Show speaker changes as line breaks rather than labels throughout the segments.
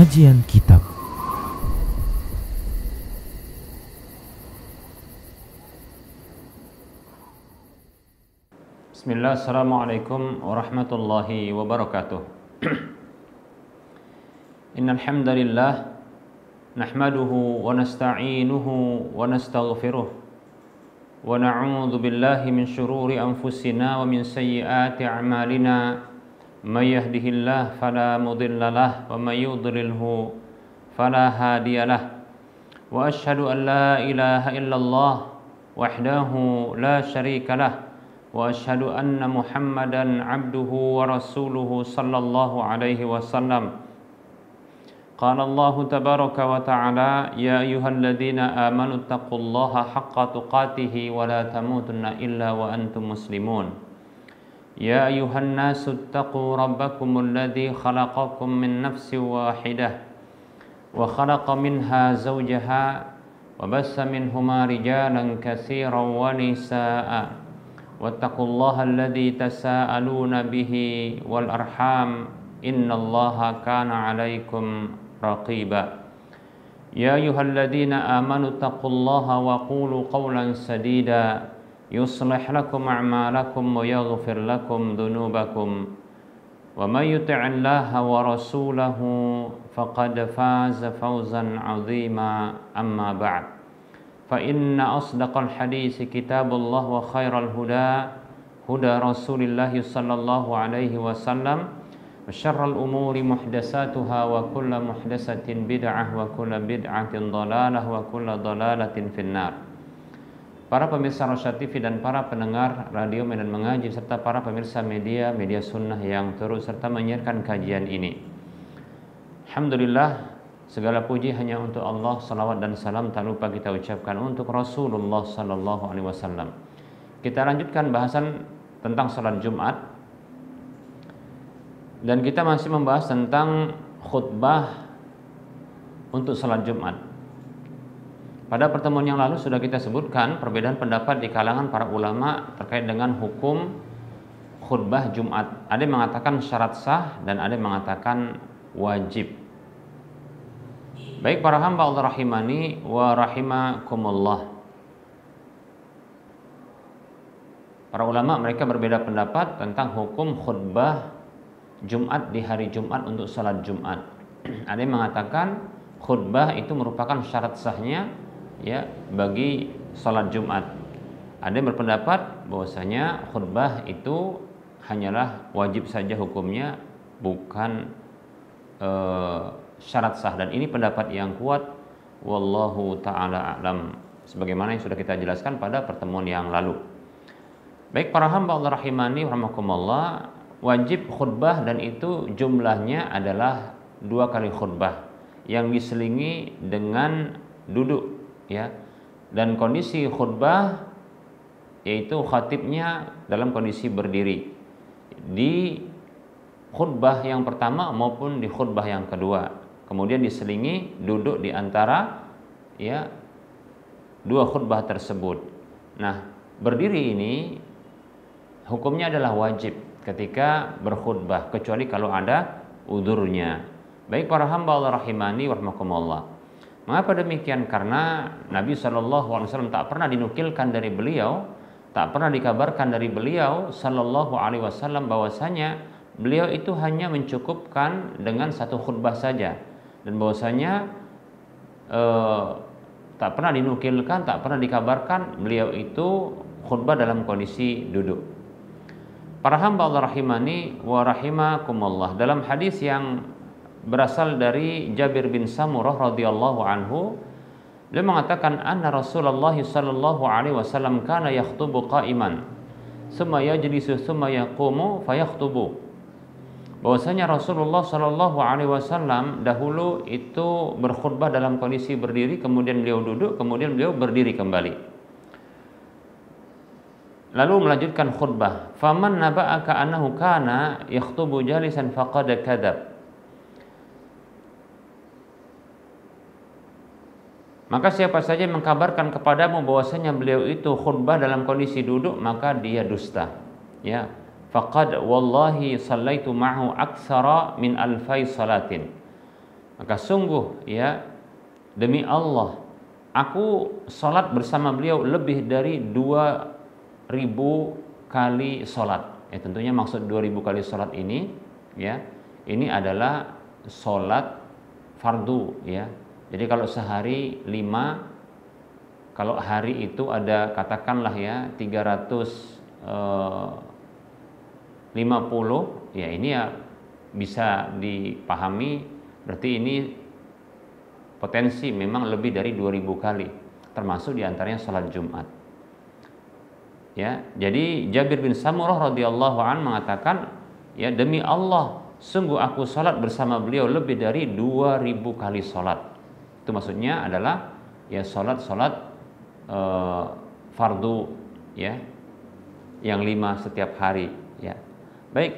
Kajian Kitab.
Bismillah, assalamualaikum warahmatullahi wabarakatuh. Innal hamdalillah nahmaduhu wa nasta'inuhu wa nastaghfiruh wa na'udzu billahi min shururi anfusina wa min sayyiati a'malina. May yahdihillahu fala mudilla lahu wa may yudlilhu fala hadiya lahu. Wa asyhadu an la ilaha illallah wahdahu la syarika lahu wa asyhadu anna Muhammadan abduhu wa rasuluhu sallallahu alaihi wasallam. Qala Allah tabaraka wa ta'ala, ya ayyuhalladzina amanu taqullaha haqqa tuqatih wa la tamutunna illa wa antum muslimun. Ya ayyuhan nasu taqu rabbakumul ladzi khalaqakum min nafsin wahidah wa khalaqa minha zawjaha wa bassa minhuma rijalan katsiran wa nisaa'a. Wattaqullaha alladzi tasaaluna bihi wal arham innallaha kana 'alaikum raqiba. Ya ayyuhalladzina amanu taqullaha wa qulu qawlan sadida yuslih lakum a'malakum wa yaghfir lakum dhunubakum wa may yuti'illaha wa rasulahu faqad faza fawzan 'azima. Amma ba'd. Fa inna asdaqal hadits kitabullah wa khairal huda huda Rasulillah sallallahu alaihi wasallam wa syarrul umuri muhdatsatuha wa kullu muhdatsatin bid'ah wa kullu bid'atin dhalalah wa kullu dhalalatin finnar. Para pemirsa Rosyad TV dan para pendengar radio Medan Mengaji serta para pemirsa media sunnah yang turut serta menyiarkan kajian ini. Alhamdulillah, segala puji hanya untuk Allah, salawat dan salam tak lupa kita ucapkan untuk Rasulullah sallallahu alaihi wasallam. Kita lanjutkan bahasan tentang salat Jumat. Dan kita masih membahas tentang khutbah untuk salat Jumat. Pada pertemuan yang lalu sudah kita sebutkan perbedaan pendapat di kalangan para ulama terkait dengan hukum khutbah Jumat. Ada yang mengatakan syarat sah dan ada yang mengatakan wajib. Baik para hamba Allah rahimani wa rahimakumullah. Para ulama mereka berbeda pendapat tentang hukum khutbah Jumat di hari Jumat untuk salat Jumat. Ada yang mengatakan khutbah itu merupakan syarat sahnya ya bagi salat Jumat. Ada yang berpendapat bahwasanya khutbah itu hanyalah wajib saja hukumnya, bukan syarat sah, dan ini pendapat yang kuat wallahu taala a'lam sebagaimana yang sudah kita jelaskan pada pertemuan yang lalu. Baik para hamba Allah rahimani rahimakumullah, wajib khutbah dan itu jumlahnya adalah 2 kali khutbah yang diselingi dengan duduk ya, dan kondisi khutbah yaitu khatibnya dalam kondisi berdiri di khutbah yang pertama maupun di khutbah yang kedua, kemudian diselingi duduk di antara ya 2 khutbah tersebut. Nah, berdiri ini hukumnya adalah wajib ketika berkhutbah kecuali kalau ada udhurnya. Baik para hamba Allah rahimani warahmatullah. Mengapa demikian? Karena Nabi SAW tak pernah dinukilkan dari beliau, tak pernah dikabarkan dari beliau SAW bahwasanya beliau itu hanya mencukupkan dengan 1 khutbah saja, dan bahwasanya tak pernah dinukilkan, tak pernah dikabarkan beliau itu khutbah dalam kondisi duduk. Para hamba Allah rahimani wa rahimakumullah, dalam hadis yang berasal dari Jabir bin Samurah radhiyallahu anhu, beliau mengatakan anna Rasulullah sallallahu alaihi wasallam kana yakhutubu qa'iman summa yajlisu summa yaqumu fayakhtubu. Bahwasanya Rasulullah sallallahu alaihi wasallam dahulu itu berkhutbah dalam kondisi berdiri, kemudian beliau duduk, kemudian beliau berdiri kembali. Lalu melanjutkan khutbah. Faman naba'aka annahu kana yakhutubu jalisan faqad kadzab. Maka siapa saja yang mengkabarkan kepadamu bahwasanya beliau itu khutbah dalam kondisi duduk, maka dia dusta. Ya, faqad wallahi sallaitu ma'hu aktsara min alfai salatin. Maka sungguh ya, demi Allah, aku sholat bersama beliau lebih dari 2000 kali sholat. Ya, tentunya maksud 2000 kali sholat ini ya, ini adalah sholat fardu ya. Jadi kalau sehari 5, kalau hari itu ada katakanlah ya 350, ya ini ya bisa dipahami berarti ini potensi memang lebih dari 2000 kali, termasuk diantaranya sholat Jumat. Ya, jadi Jabir bin Samurah radhiyallahu an mengatakan, ya demi Allah, sungguh aku sholat bersama beliau lebih dari 2000 kali sholat. Itu maksudnya adalah ya sholat fardu ya, yang 5 setiap hari ya. Baik,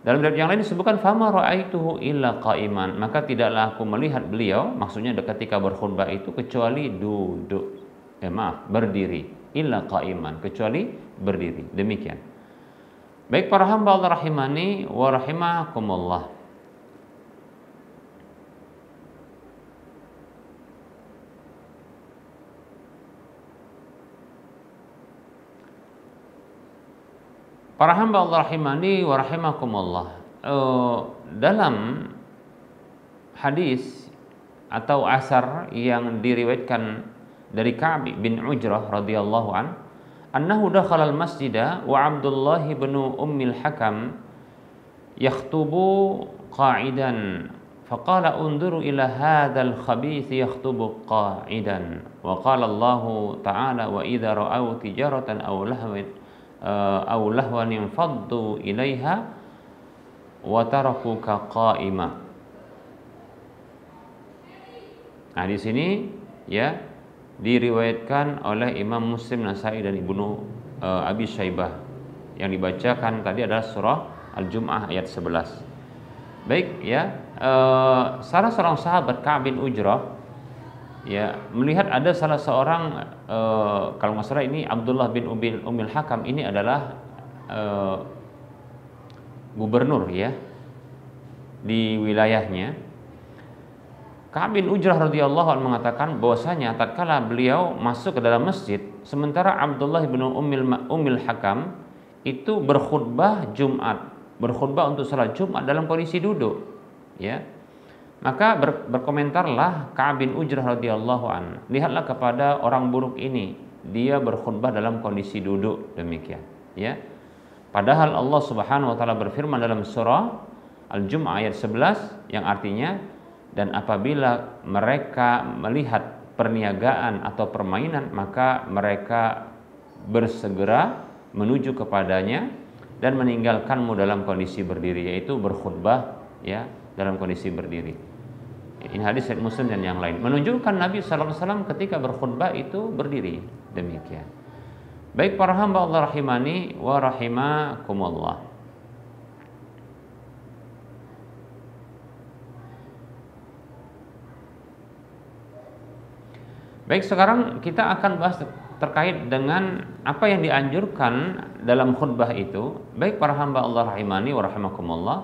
dalam riwayat yang lain disebutkan fama ra'aituhu illa qa'iman, maka tidaklah aku melihat beliau, maksudnya ketika berkhutbah itu kecuali duduk. Berdiri, illa qa'iman, kecuali berdiri. Demikian. Baik para hamba Allah rahimani wa rahimakumullah. Para hamba Allah rahimani wa rahimakumullah, dalam hadis atau asar yang diriwayatkan dari Ka'b bin Ujrah radhiyallahu an, annahu dakhala al-masjida wa Abdullah bin Ummil Hakam yakhtubu qa'idan faqala unzuru ila hadzal khabith yakhtubu qa'idan wa qala Allah ta'ala wa idza ra'aw tijaratan aw lahwan infaddu ilaiha wa tarakuka qa'ima. Nah, di sini ya diriwayatkan oleh Imam Muslim, Nasai dan Ibnu Abi Syaibah. Yang dibacakan tadi adalah surah Al-Jum'ah ayat 11. Baik ya, salah seorang sahabat Ka'b bin Ujrah ya melihat ada salah seorang kalau nggak salah ini Abdullah bin Ummil Hakam, ini adalah gubernur ya di wilayahnya. Ka'b bin Ujrah radhiyallahu anhu mengatakan bahwasanya tatkala beliau masuk ke dalam masjid, sementara Abdullah bin Ummil Hakam itu berkhutbah Jumat, berkhutbah untuk salat Jumat dalam kondisi duduk, ya. Maka berkomentarlah Ka'b bin Ujrah radhiyallahu anhu, lihatlah kepada orang buruk ini, dia berkhutbah dalam kondisi duduk, demikian, ya. Padahal Allah Subhanahu wa taala berfirman dalam surah Al-Jum'ah ayat 11 yang artinya, dan apabila mereka melihat perniagaan atau permainan, maka mereka bersegera menuju kepadanya dan meninggalkanmu dalam kondisi berdiri, yaitu berkhutbah ya dalam kondisi berdiri. Ini hadis riwayat Muslim dan yang lain menunjukkan Nabi sallallahu alaihi wasallam ketika berkhutbah itu berdiri, demikian. Baik para hamba Allah rahimani wa rahimakumullah. Baik, sekarang kita akan bahas terkait dengan apa yang dianjurkan dalam khutbah itu. Baik para hamba Allah rahimani wa rahimakumullah,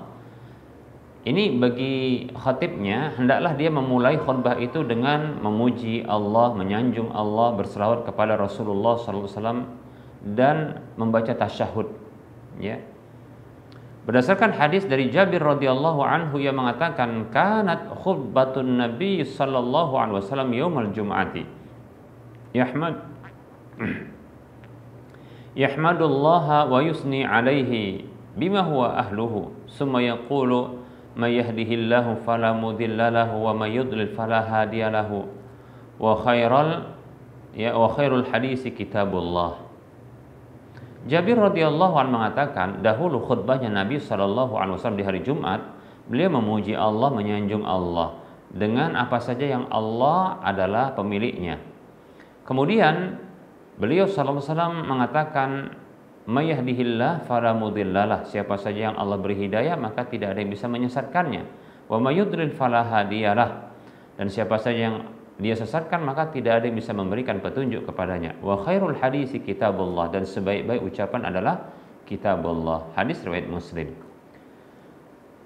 ini bagi khatibnya hendaklah dia memulai khutbah itu dengan memuji Allah, menyanjung Allah, berselawat kepada Rasulullah sallallahu alaihi wasallam dan membaca tasyahud, ya. Berdasarkan hadis dari Jabir radhiyallahu anhu yang mengatakan kanat khutbatun Nabi sallallahu alaihi wasallam yaumal jum'ati yahmadullaha wa yusni alaihi bima huwa ahluhu summa yaqulu may yahdihillahu fala mudilla lahu wa may yudlil fala hadiya lahu wa khairul hadisi kitabullah. Jabir radhiyallahu anhu mengatakan dahulu khutbahnya Nabi sallallahu alaihi wasallam di hari Jumat, beliau memuji Allah, menyanjung Allah dengan apa saja yang Allah adalah pemiliknya. Kemudian beliau sallallahu alaihi wasallam mengatakan may yahdihillah fala mudhillalah, siapa saja yang Allah beri hidayah maka tidak ada yang bisa menyesatkannya. Wa may yudlil fala hadiyalah, dan siapa saja yang dia sesatkan maka tidak ada yang bisa memberikan petunjuk kepadanya. Wa khairul hadisi kitabullah, dan sebaik-baik ucapan adalah kitabullah. Hadis riwayat Muslim.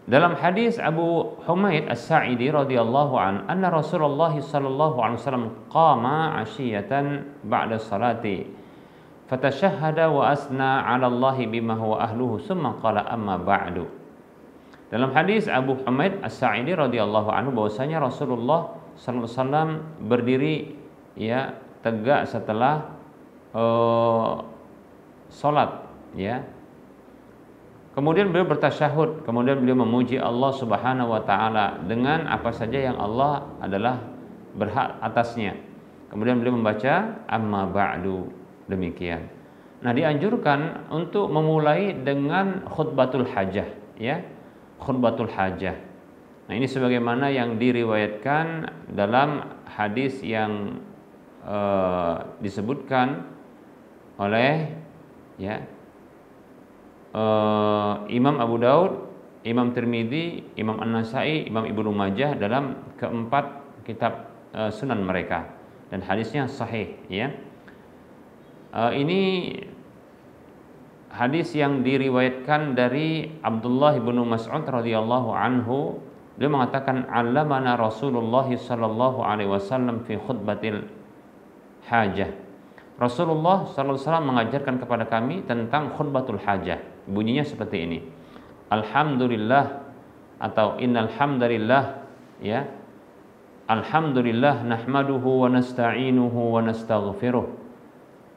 Dalam hadis Abu Humaid As-Sa'idi radhiyallahu an, anna Rasulullah sallallahu alaihi wasallam qama 'ashiyatan ba'da salati fatashahhada wa asna 'ala Allah bima huwa ahluhu tsumma qala amma ba'du. Dalam hadis Abu Humaid As-Sa'idi radhiyallahu anhu bahwasanya Rasulullah sallallahu alaihi wasallam berdiri ya tegak setelah salat ya. Kemudian beliau bertasyahud, kemudian beliau memuji Allah Subhanahu wa taala dengan apa saja yang Allah adalah berhak atasnya. Kemudian beliau membaca amma ba'du, demikian. Nah, dianjurkan untuk memulai dengan khutbatul hajah ya. Khutbatul hajah. Nah, ini sebagaimana yang diriwayatkan dalam hadis yang disebutkan oleh ya Imam Abu Daud, Imam Tirmidzi, Imam An-Nasai, Imam Ibnu Majah dalam keempat kitab sunan mereka, dan hadisnya sahih ya. Ini hadis yang diriwayatkan dari Abdullah bin Mas'ud radhiyallahu anhu. Beliau mengatakan, "Allamana Rasulullah sallallahu alaihi wasallam fi khutbatil hajah." Rasulullah sallallahu alaihi wasallam mengajarkan kepada kami tentang khutbatul hajah. Bunyinya seperti ini. Alhamdulillah atau innal hamdalillah ya. Alhamdulillah nahmaduhu wa nasta'inuhu wa nastaghfiruh.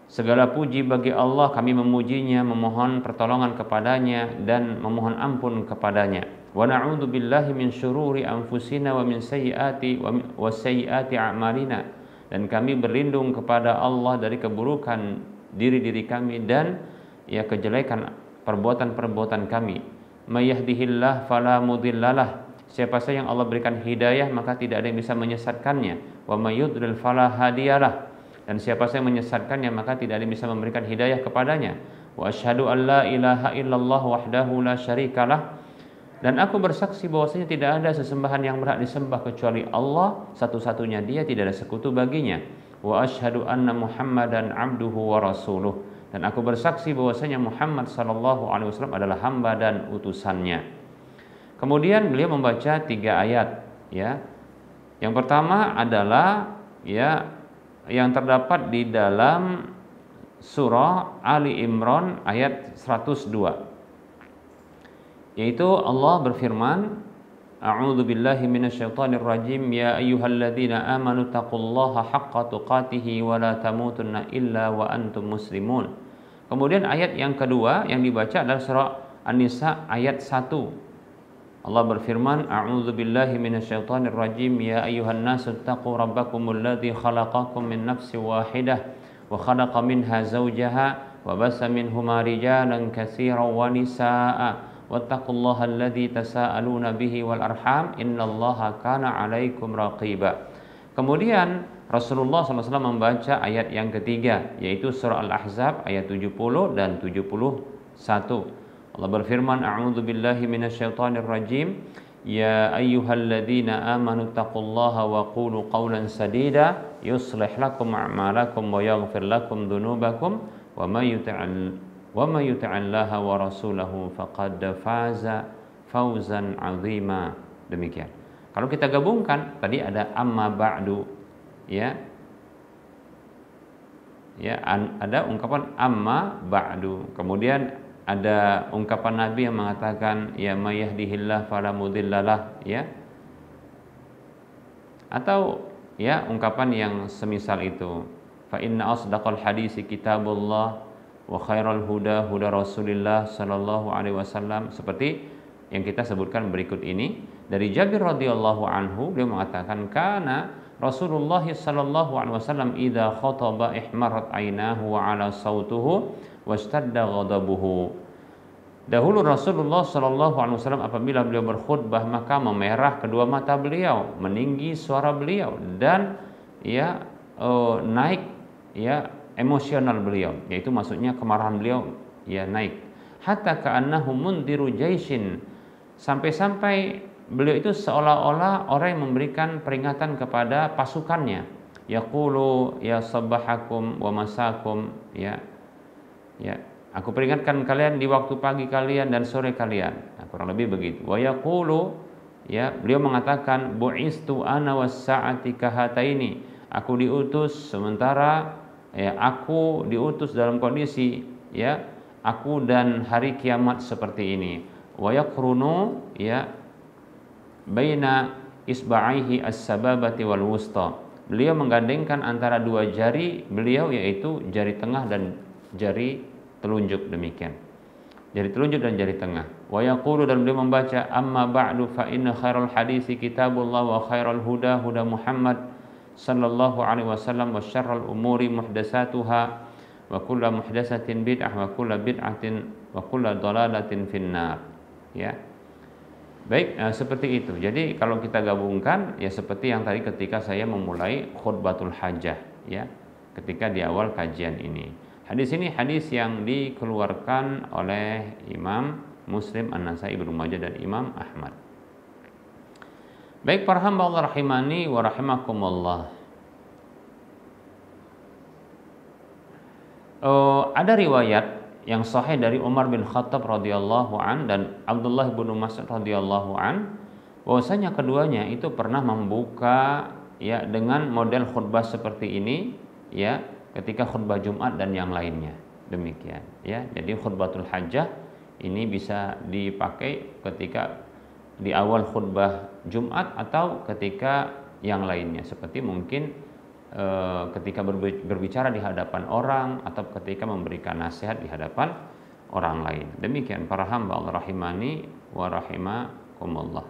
Segala puji bagi Allah, kami memujinya, memohon pertolongan kepadanya dan memohon ampun kepadanya. Wa na'udzu billahi min syururi anfusina wa min sayyiati a'malina. Dan kami berlindung kepada Allah dari keburukan diri-diri kami dan ya kejelekan perbuatan-perbuatan kami. May yahdihillah fala mudhillalah. Siapa saja yang Allah berikan hidayah maka tidak ada yang bisa menyesatkannya. Wa may yudlil fala hadiyalah. Dan siapa saja yang menyesatkannya maka tidak ada yang bisa memberikan hidayah kepadanya. Wa asyhadu an la ilaha illallah wahdahu la syarikalah. Dan aku bersaksi bahwasanya tidak ada sesembahan yang berhak disembah kecuali Allah, satu-satunya Dia, tidak ada sekutu baginya. Wa asyhadu anna Muhammadan abduhu wa rasuluh. Dan aku bersaksi bahwasanya Muhammad sallallahu alaihi wasallam adalah hamba dan utusannya. Kemudian beliau membaca 3 ayat ya. Yang pertama adalah ya yang terdapat di dalam surah Ali Imran ayat 102. Yaitu Allah berfirman, A'udzu billahi minasyaitonir rajim, ya ayyuhalladzina amanu taqullaha haqqa tuqatih wa la tamutunna illa wa antum muslimun. Kemudian ayat yang kedua yang dibaca adalah surah An-Nisa ayat 1. Allah berfirman, A'udzu billahi minasyaitonir rajim, ya ayyuhan nasu taqu rabbakumul ladzi khalaqakum min nafsin wahidah wa khalaqa minha zawjaha wa bassa minhuma rijalan katsiran wa nisaa'a wattaqullaha alladzi tasaaluna bihi wal arham innallaha kana 'alaikum raqiba. Kemudian Rasulullah SAW membaca ayat yang ketiga, yaitu surah Al-Ahzab ayat 70 dan 71. Allah berfirman, A'udzu billahi minasyaitonir rajim, ya ayyuhalladzina amanu taqullaha wa qulu qawlan sadida yuslih lakum a'malakum wa yaghfir lakum dzunubakum wa may yuti'illaha wa rasulahu faqad faza fawzan 'azima. Demikian. Kalau kita gabungkan, tadi ada amma ba'du ya. Ya, ada ungkapan amma ba'du. Kemudian ada ungkapan Nabi yang mengatakan ya may yahdihillah fala mudhillalah ya. Atau ya ungkapan yang semisal itu. Fa inna asdaqal hadisi kitabullah wa khairal huda huda Rasulillah sallallahu alaihi wasallam, seperti yang kita sebutkan berikut ini. Dari Jabir radhiyallahu anhu, beliau mengatakan kana Rasulullah sallallahu alaihi wasallam idza khataba ihmarat ainahu wa ala sautuhu wastadda ghadabuhu. Dahulu Rasulullah sallallahu alaihi wasallam apabila beliau berkhutbah maka memerah kedua mata beliau, meninggi suara beliau dan ya naik ya emosional beliau, yaitu maksudnya kemarahan beliau ya naik. Hatta ka'annahu mundiru jaisin, sampai-sampai beliau itu seolah-olah orang yang memberikan peringatan kepada pasukannya. Yaqulu ya sabahakum wa masakum ya Aku peringatkan kalian di waktu pagi kalian dan sore kalian. Nah, kurang lebih begitu. Wa yaqulu, ya, beliau mengatakan bu'istu ana was-sa'ati kahataini. Aku diutus sementara ya aku diutus dalam kondisi ya aku dan hari kiamat seperti ini. Wa yaqrunu ya baina isba'aihi as-sababati wal wusta. Beliau menggandengkan antara dua jari beliau, yaitu jari tengah dan jari telunjuk, demikian. Jari telunjuk dan jari tengah. Wa yaqulu, dan beliau membaca, amma ba'du fa inna khairal hadisi kitabullah wa khairal huda huda Muhammad sallallahu alaihi wasallam wa syarrul umuri muhdatsatuha wa kullu muhdatsatin bid'ah wa kullu bid'atin wa kullu dhalalatin finnar. Ya. Baik, seperti itu. Jadi kalau kita gabungkan ya seperti yang tadi ketika saya memulai khutbatul hajah ya, ketika di awal kajian ini. Hadis ini hadis yang dikeluarkan oleh Imam Muslim, An-Nasai, Ibnu Majah dan Imam Ahmad. Baik para hamba Allah rahimani wa rahimakumullah. Ada riwayat yang sahih dari Umar bin Khattab radhiyallahu an dan Abdullah bin Mas'ud radhiyallahu an, bahwasanya keduanya itu pernah membuka ya dengan model khutbah seperti ini ya ketika khutbah Jumat dan yang lainnya. Demikian ya. Jadi khutbatul hajah ini bisa dipakai ketika di awal khutbah Jumat atau ketika yang lainnya, seperti mungkin ketika berbicara di hadapan orang atau ketika memberikan nasihat di hadapan orang lain. Demikian para hamba Allah rahimani wa rahimakumullah.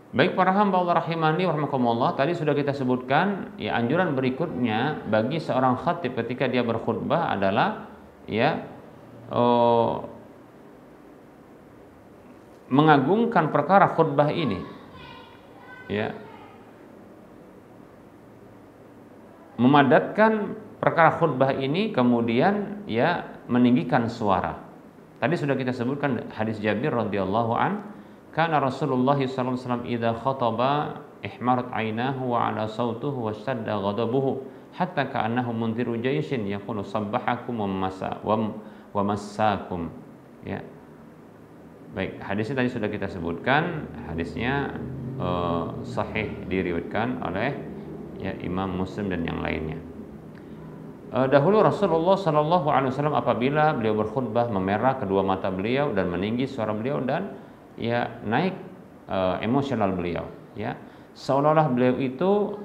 Baik para hamba Allah rahimani wa rahimakumullah, tadi sudah kita sebutkan ya anjuran berikutnya bagi seorang khatib ketika dia berkhutbah adalah ya mengagungkan perkara khutbah ini ya, memadatkan perkara khutbah ini, kemudian ya meninggikan suara. Tadi sudah kita sebutkan hadis Jabir radhiyallahu an, kana Rasulullah sallallahu alaihi wasallam idza khataba ihmarat aynahu wa ala sautuhu wa shadda ghadabuhu hatta ka'annahu munziru jayshin yaqulu sabbahakum wa massakum ya. Baik, hadisnya tadi sudah kita sebutkan, hadisnya sahih diriwayatkan oleh ya Imam Muslim dan yang lainnya. Dahulu Rasulullah Shallallahu Alaihi Wasallam apabila beliau berkhutbah memerah kedua mata beliau dan meninggi suara beliau dan ya naik emosional beliau, ya seolah-olah beliau itu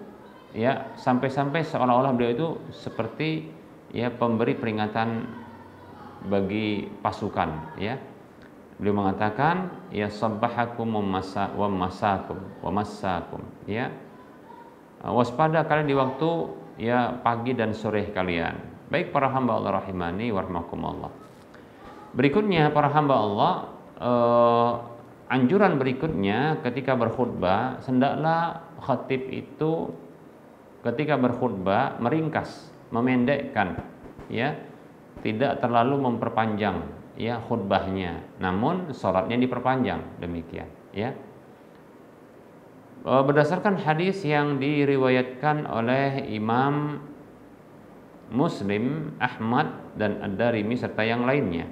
ya sampai-sampai seolah-olah beliau itu seperti ya pemberi peringatan bagi pasukan, ya. Beliau mengatakan ya sabbahakum wa massakum ya, waspada kalian di waktu ya pagi dan sore kalian. Baik para hamba Allah rahimani wa rahimakumullah. Berikutnya para hamba Allah, anjuran berikutnya ketika berkhutbah, hendaklah khatib itu ketika berkhutbah meringkas, memendekkan ya, tidak terlalu memperpanjang ya khutbahnya, namun salatnya diperpanjang, demikian ya. Berdasarkan hadis yang diriwayatkan oleh Imam Muslim, Ahmad dan Ad-Darimi serta yang lainnya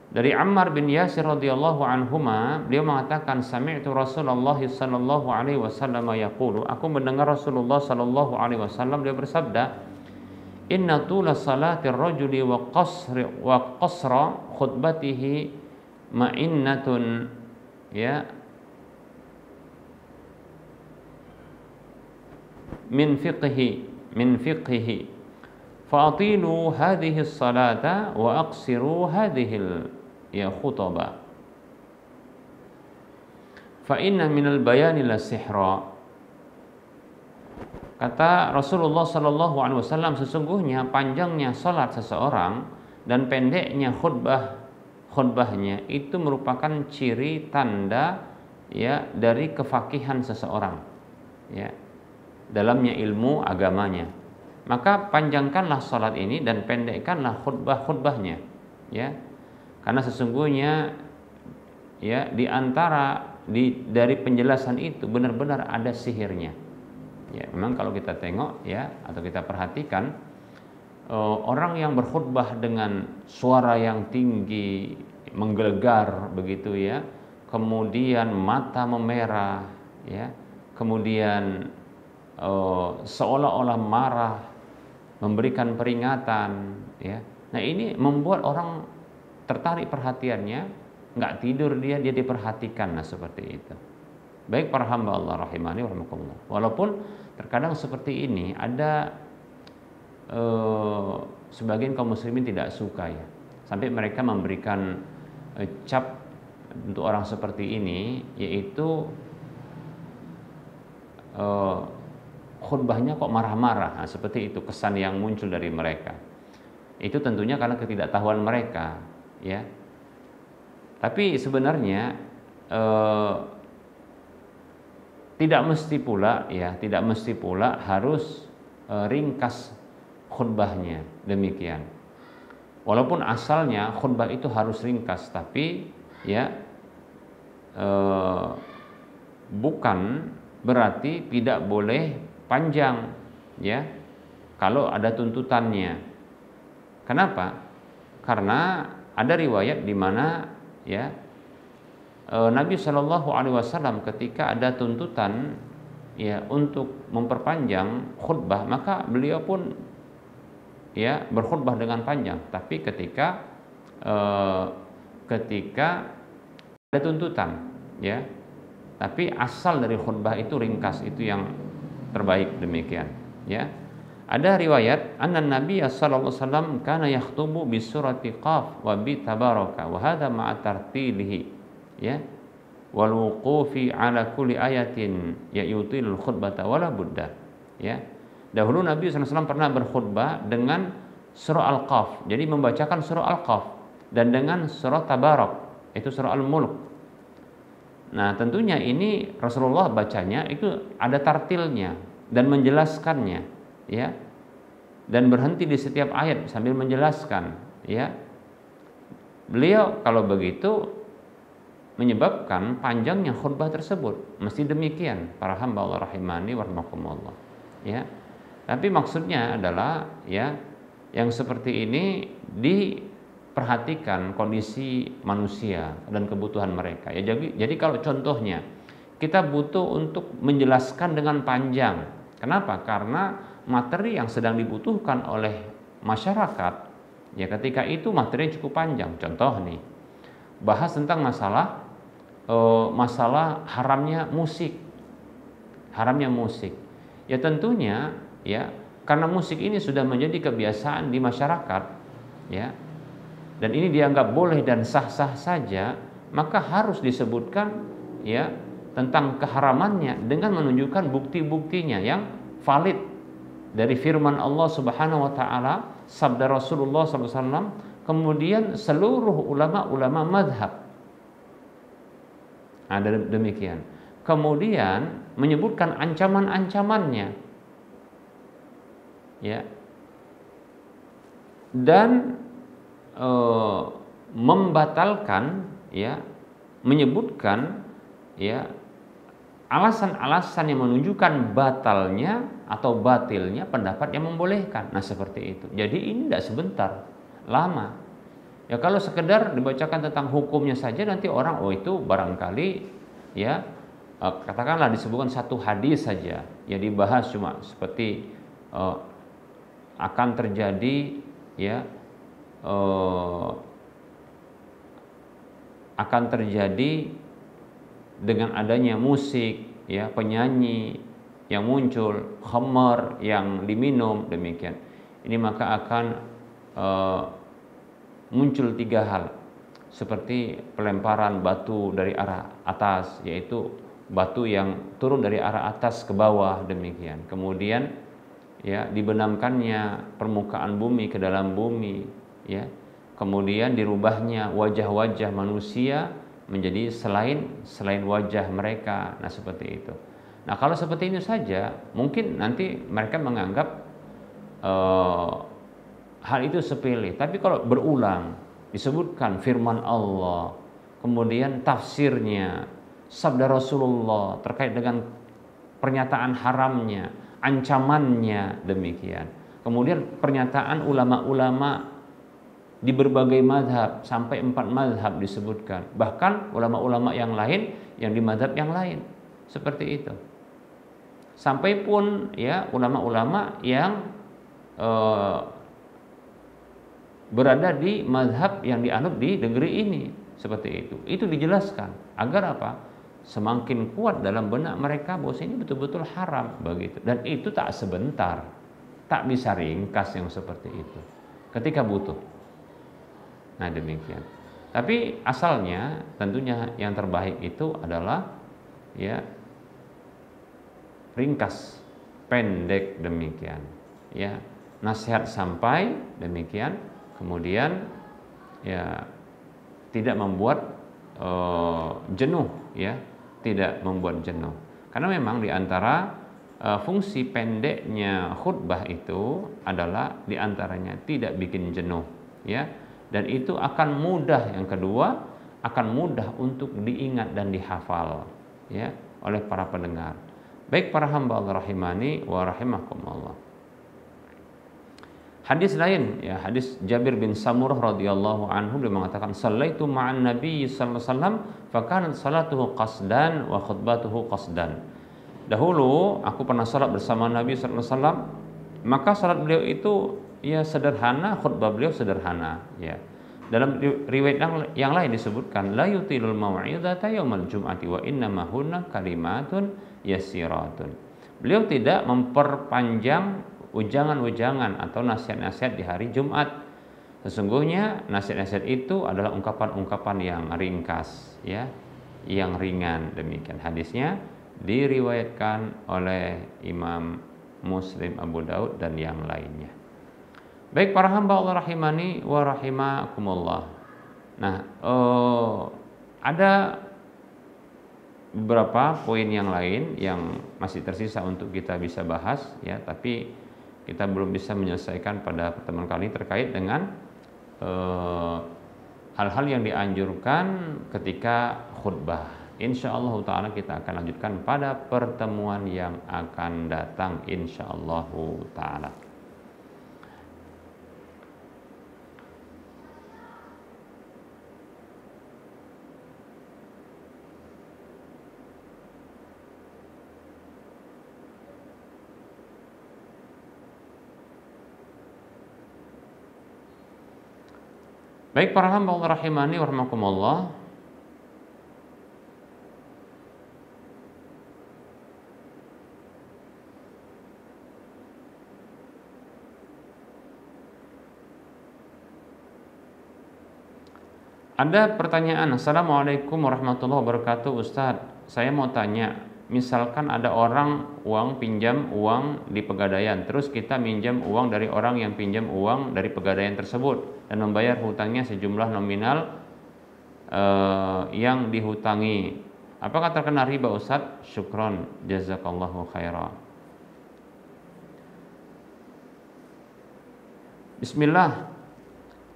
dari Ammar bin Yasir radhiyallahu anhuma, beliau mengatakan sami'tu Rasulullah sallallahu alaihi wasallam yaqulu, aku mendengar Rasulullah sallallahu alaihi wasallam beliau bersabda, inna tula salatir rajuli wa qasra khutbatihi ma'innatun ya min fiqhihi fa'atilu hadhihi salata wa aqsiru hadhihi ya khutbah fa inna minal bayani la sihra. Kata Rasulullah Sallallahu Alaihi Wasallam, sesungguhnya panjangnya salat seseorang dan pendeknya khutbahnya itu merupakan ciri tanda ya dari kefakihan seseorang ya dalamnya ilmu agamanya. Maka panjangkanlah salat ini dan pendekkanlah khutbahnya ya, karena sesungguhnya ya di antara dari penjelasan itu benar-benar ada sihirnya. Ya, memang kalau kita tengok ya atau kita perhatikan orang yang berkhutbah dengan suara yang tinggi, menggelegar begitu ya, kemudian mata memerah ya, kemudian seolah-olah marah, memberikan peringatan ya. Nah, ini membuat orang tertarik perhatiannya, nggak tidur dia diperhatikan. Nah, seperti itu. Baik para hamba Allah rahimani wa rahimakumullah. Walaupun terkadang seperti ini ada sebagian kaum muslimin tidak suka ya, sampai mereka memberikan cap untuk orang seperti ini, yaitu khutbahnya kok marah-marah. Nah, seperti itu kesan yang muncul dari mereka. Itu tentunya karena ketidaktahuan mereka ya. Tapi sebenarnya tidak mesti pula harus ringkas khutbahnya demikian. Walaupun asalnya khutbah itu harus ringkas, tapi ya bukan berarti tidak boleh panjang ya kalau ada tuntutannya. Kenapa? Karena ada riwayat di mana ya Nabi Shallallahu Alaihi Wasallam ketika ada tuntutan ya untuk memperpanjang khutbah, maka beliau pun ya berkhutbah dengan panjang. Tapi ketika ada tuntutan ya, tapi asal dari khutbah itu ringkas, itu yang terbaik demikian ya. Ada riwayat anna Nabi sallallahu alaihi wasallam kana yakhutubu bi surati Qaf wa bi tabaraka wa hadha ma'a tartilihi ya wal wuqufi ala kulli ayatin ya yutilul khutbata wala budda ya. Dahulu Nabi SAW pernah berkhutbah dengan surah Al-Qaf, jadi membacakan surah Al-Qaf, dan dengan surah Tabarak, itu surah Al-Mulk. Nah, tentunya ini Rasulullah bacanya itu ada tartilnya dan menjelaskannya ya, dan berhenti di setiap ayat sambil menjelaskan ya. Beliau kalau begitu menyebabkan panjangnya khutbah tersebut. Mesti demikian para hamba Allah rahimani wa rahimakumullah ya. Tapi maksudnya adalah ya yang seperti ini diperhatikan kondisi manusia dan kebutuhan mereka ya. Jadi kalau contohnya kita butuh untuk menjelaskan dengan panjang. Kenapa? Karena materi yang sedang dibutuhkan oleh masyarakat ya ketika itu materinya cukup panjang. Contoh nih, bahas tentang masalah haramnya musik. Ya tentunya ya karena musik ini sudah menjadi kebiasaan di masyarakat ya, dan ini dianggap boleh dan sah-sah saja, maka harus disebutkan ya tentang keharamannya dengan menunjukkan bukti-buktinya yang valid dari firman Allah Subhanahu wa taala, sabda Rasulullah SAW, kemudian seluruh ulama-ulama madhab. Nah, demikian. Kemudian menyebutkan ancaman-ancamannya ya, dan membatalkan ya, menyebutkan ya alasan-alasan yang menunjukkan batalnya atau batilnya pendapat yang membolehkan. Nah, seperti itu. Jadi ini tidak sebentar, lama. Ya kalau sekedar dibacakan tentang hukumnya saja, nanti orang itu barangkali ya katakanlah disebutkan satu hadis saja ya dibahas, cuma seperti akan terjadi ya akan terjadi dengan adanya musik ya, penyanyi yang muncul, khamar yang diminum demikian. Ini maka akan muncul 3 hal, seperti pelemparan batu dari arah atas, yaitu batu yang turun dari arah atas ke bawah demikian. Kemudian ya dibenamkannya permukaan bumi ke dalam bumi ya. Kemudian dirubahnya wajah-wajah manusia menjadi selain wajah mereka. Nah, seperti itu. Nah, kalau seperti ini saja mungkin nanti mereka menganggap hal itu sepele. Tapi kalau berulang disebutkan firman Allah, kemudian tafsirnya, sabda Rasulullah terkait dengan pernyataan haramnya, ancamannya, demikian. Kemudian pernyataan ulama-ulama di berbagai mazhab, sampai 4 mazhab disebutkan. Bahkan ulama-ulama yang lain yang di mazhab yang lain. Seperti itu. Sampai pun ya ulama-ulama yang berada di mazhab yang dianut di negeri ini, seperti itu. Itu dijelaskan agar apa? Semakin kuat dalam benak mereka bahwa ini betul-betul haram begitu. Dan itu tak sebentar, tak bisa ringkas yang seperti itu. Ketika butuh. Nah demikian. Tapi asalnya tentunya yang terbaik itu adalah ya ringkas, pendek demikian. Ya, nasihat sampai demikian. Kemudian ya tidak membuat jenuh, ya, tidak membuat jenuh. Karena memang di antara fungsi pendeknya khutbah itu adalah di antaranya tidak bikin jenuh, ya. Dan itu akan mudah, yang kedua akan mudah untuk diingat dan dihafal, ya, oleh para pendengar. Baik para hamba Allah rahimani wa rahimakumullah. Hadis lain, ya, hadis Jabir bin Samurah radhiyallahu anhu, dia mengatakan sallaitu ma'an nabiy sallallahu alaihi wasallam fa kanat salatuhu qasdan wa khutbatuhu qasdan. Dahulu aku pernah salat bersama Nabi sallallahu alaihi wasallam, maka salat beliau itu ya sederhana, khutbah beliau sederhana, ya. Dalam riwayat yang lain disebutkan la yutilul mau'izata yaumal jum'ati wa innama hunna kalimatun yasiratun. Beliau tidak memperpanjang ujangan-ujangan atau nasihat-nasihat di hari Jumat. Sesungguhnya nasihat-nasihat itu adalah ungkapan-ungkapan yang ringkas, ya, yang ringan. Demikian hadisnya diriwayatkan oleh Imam Muslim, Abu Daud dan yang lainnya. Baik para hamba Allah rahimani wa rahimakumullah. Nah, ada beberapa poin yang lain yang masih tersisa untuk kita bisa bahas, ya, tapi kita belum bisa menyelesaikan pada pertemuan kali ini terkait dengan hal-hal yang dianjurkan ketika khutbah. Insyaallah ta'ala kita akan lanjutkan pada pertemuan yang akan datang insyaallah ta'ala. Baik para hamba Allah rahimani wa rahimakumullah. Ada pertanyaan, Assalamualaikum warahmatullahi wabarakatuh Ustadz, saya mau tanya, misalkan ada orang pinjam uang di Pegadaian, terus kita minjam uang dari orang yang pinjam uang dari Pegadaian tersebut dan membayar hutangnya sejumlah nominal yang dihutangi. Apakah terkena riba Ustadz? Syukron, jazakallahu khairan. Bismillah.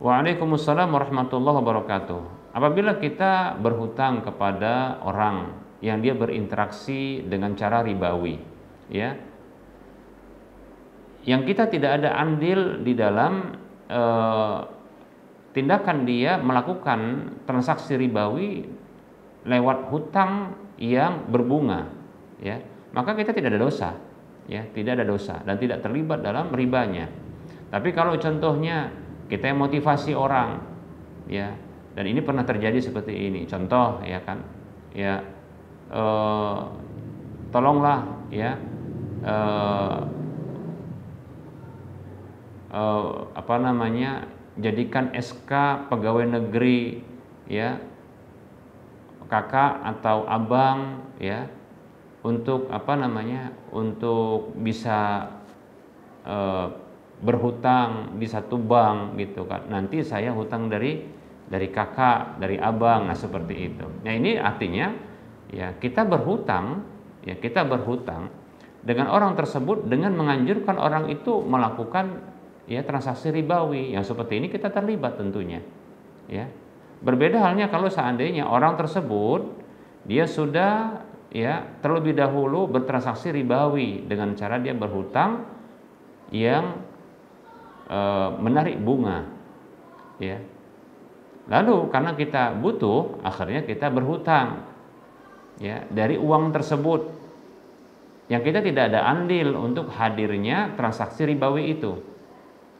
Waalaikumsalam warahmatullahi wabarakatuh. Apabila kita berhutang kepada orang yang dia berinteraksi dengan cara ribawi, ya, yang kita tidak ada andil di dalam tindakan dia melakukan transaksi ribawi lewat hutang yang berbunga, ya, maka kita tidak ada dosa, ya, tidak ada dosa dan tidak terlibat dalam ribanya. Tapi kalau contohnya kita yang motivasi orang, ya, dan ini pernah terjadi seperti ini, contoh, ya kan, ya, tolonglah, ya, jadikan SK pegawai negeri, ya, kakak atau abang, ya, untuk untuk bisa berhutang di satu bank gitu kan. Nanti saya hutang dari kakak, dari abang, nah seperti itu. Nah ini artinya ya kita berhutang dengan orang tersebut dengan menganjurkan orang itu melakukan ya transaksi ribawi yang seperti ini, kita terlibat tentunya, ya. Berbeda halnya kalau seandainya orang tersebut dia sudah ya terlebih dahulu bertransaksi ribawi dengan cara dia berhutang yang menarik bunga, ya. Lalu karena kita butuh, akhirnya kita berhutang, ya, dari uang tersebut yang kita tidak ada andil untuk hadirnya transaksi ribawi itu,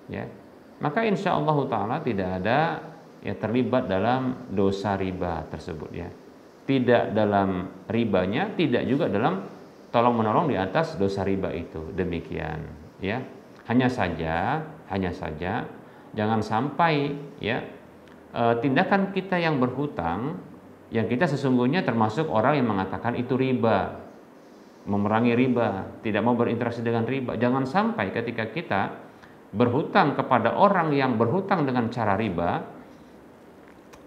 ya. Maka insya Allah Ta'ala tidak ada ya terlibat dalam dosa riba tersebut, ya. Tidak dalam ribanya, tidak juga dalam tolong menolong di atas dosa riba itu. Demikian, ya. Hanya saja jangan sampai ya tindakan kita yang berhutang yang kita sesungguhnya termasuk orang yang mengatakan itu riba, memerangi riba, tidak mau berinteraksi dengan riba. Jangan sampai ketika kita berhutang kepada orang yang berhutang dengan cara riba,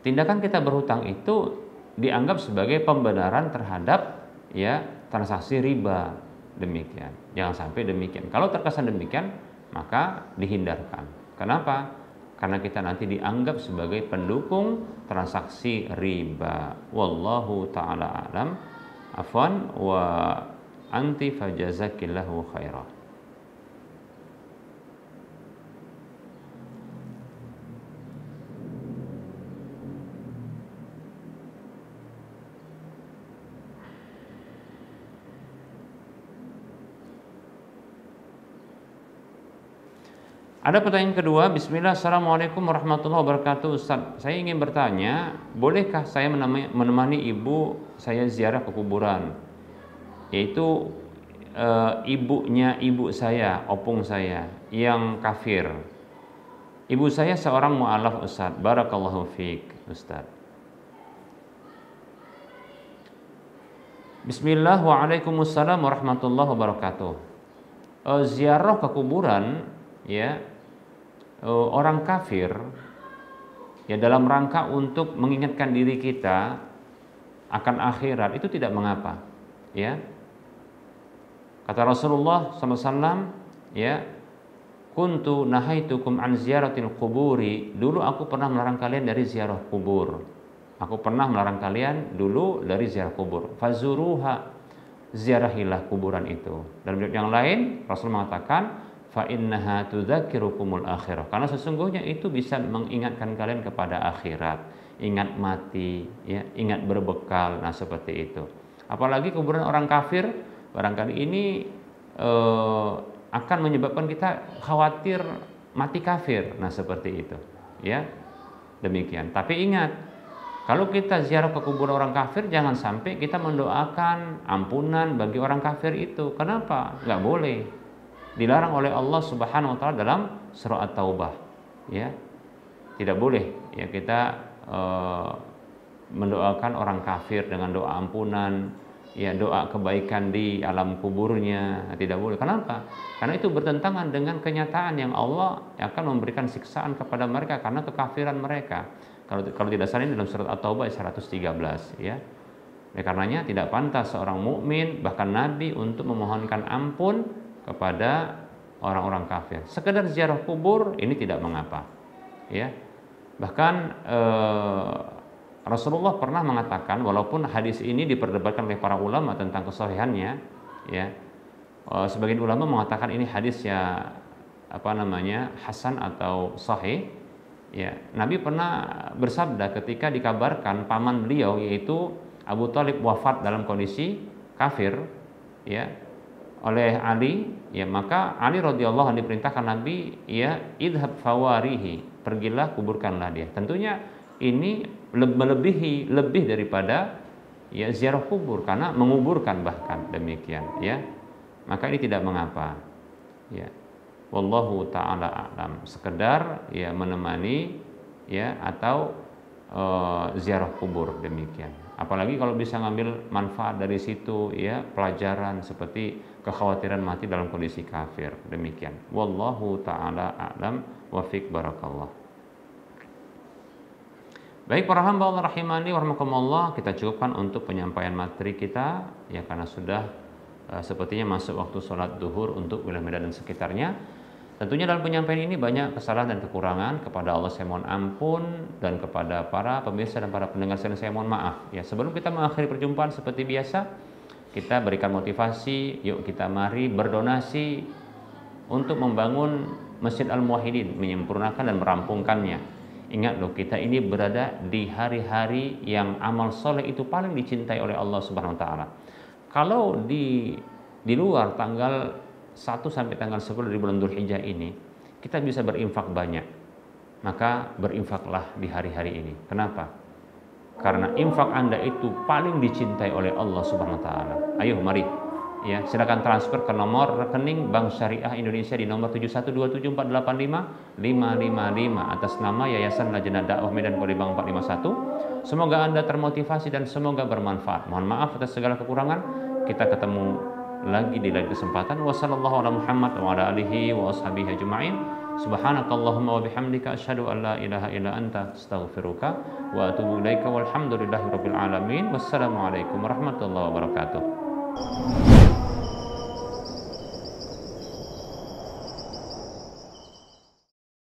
tindakan kita berhutang itu dianggap sebagai pembenaran terhadap ya transaksi riba. Demikian. Jangan sampai demikian. Kalau terkesan demikian, maka dihindarkan. Kenapa? Karena kita nanti dianggap sebagai pendukung transaksi riba. Wallahu ta'ala alam. Afwan wa anti fajazakillahu khairah. Ada pertanyaan kedua. Bismillah, assalamualaikum warahmatullahi wabarakatuh. Ustaz, saya ingin bertanya, bolehkah saya menemani ibu saya ziarah ke kuburan, yaitu ibunya ibu saya, opung saya yang kafir. Ibu saya seorang mu'alaf Ustaz. Barakallahu fiik Ustaz. Bismillah, waalaikumsalam warahmatullahi wabarakatuh. Ziarah ke kuburan, ya, orang kafir, ya, dalam rangka untuk mengingatkan diri kita akan akhirat, itu tidak mengapa, ya. Kata Rasulullah SAW, ya, kuntu nahaitukum an ziyaratil quburi. Dulu aku pernah melarang kalian dari ziarah kubur. Aku pernah melarang kalian dulu dari ziarah kubur. Fazuruha, ziarahilah kuburan itu. Dan yang lain Rasul mengatakan, fa innaha tudzakirukumul akhirah, karena sesungguhnya itu bisa mengingatkan kalian kepada akhirat, ingat mati, ya, ingat berbekal. Nah, seperti itu. Apalagi kuburan orang kafir, barangkali ini akan menyebabkan kita khawatir mati kafir. Nah, seperti itu, ya. Demikian. Tapi ingat, kalau kita ziarah ke kuburan orang kafir, jangan sampai kita mendoakan ampunan bagi orang kafir itu. Kenapa? Nggak boleh. Dilarang oleh Allah Subhanahu wa taala dalam surah At-Taubah, ya. Tidak boleh ya kita mendoakan orang kafir dengan doa ampunan, ya, doa kebaikan di alam kuburnya. Tidak boleh. Kenapa? Karena itu bertentangan dengan kenyataan yang Allah akan memberikan siksaan kepada mereka karena kekafiran mereka. Kalau tidak salah ini dalam surat At-Taubah 113, ya. Karenanya tidak pantas seorang mukmin bahkan nabi untuk memohonkan ampun kepada orang-orang kafir. Sekedar ziarah kubur ini tidak mengapa, ya. Bahkan Rasulullah pernah mengatakan, walaupun hadis ini diperdebatkan oleh para ulama tentang kesahihannya, ya, sebagian ulama mengatakan ini hadis ya hasan atau sahih, ya. Nabi pernah bersabda ketika dikabarkan paman beliau yaitu Abu Thalib wafat dalam kondisi kafir, ya, oleh Ali, ya, maka Ali radhiyallahu anhu diperintahkan Nabi, ya, idhab fawarihi, pergilah kuburkanlah dia. Tentunya ini lebih daripada ya ziarah kubur, karena menguburkan bahkan demikian, ya. Maka ini tidak mengapa, ya. Wallahu taala a'lam. Sekedar ya menemani, ya, atau ziarah kubur demikian. Apalagi kalau bisa ngambil manfaat dari situ, ya, pelajaran seperti kekhawatiran mati dalam kondisi kafir. Demikian. Wallahu ta'ala a'lam wa fiq barakallah. Baik para hamba Allah rahimani wa rahmakumullah, kita cukupkan untuk penyampaian materi kita, ya, karena sudah sepertinya masuk waktu sholat duhur untuk wilayah Medan dan sekitarnya. Tentunya dalam penyampaian ini banyak kesalahan dan kekurangan. Kepada Allah saya mohon ampun, dan kepada para pemirsa dan para pendengar saya mohon maaf. Ya, sebelum kita mengakhiri perjumpaan seperti biasa, kita berikan motivasi. Yuk kita mari berdonasi untuk membangun Masjid Al-Muwahhidin, menyempurnakan dan merampungkannya. Ingat loh, kita ini berada di hari-hari yang amal soleh itu paling dicintai oleh Allah Subhanahu Wa Taala. Kalau di luar tanggal 1 sampai tanggal 10 di bulan Dzulhijjah ini kita bisa berinfak banyak, maka berinfaklah di hari-hari ini. Kenapa? Karena infak Anda itu paling dicintai oleh Allah Subhanahu Wa Taala. Ayo mari, ya, silakan transfer ke nomor rekening Bank Syariah Indonesia di nomor 7127485555 atas nama Yayasan Lajnah Dakwah Medan Palembang 451. Semoga Anda termotivasi dan semoga bermanfaat. Mohon maaf atas segala kekurangan. Kita ketemu lagi di lain kesempatan. Wassallallahu ala Muhammad wa ala alihi wa ashabihi ajma'in. Subhanakallahumma wa bihamdika asyhadu an la ilaha illa anta astaghfiruka wa atubu ilaika walhamdulillahi rabbil alamin. Wassalamualaikum warahmatullahi wabarakatuh.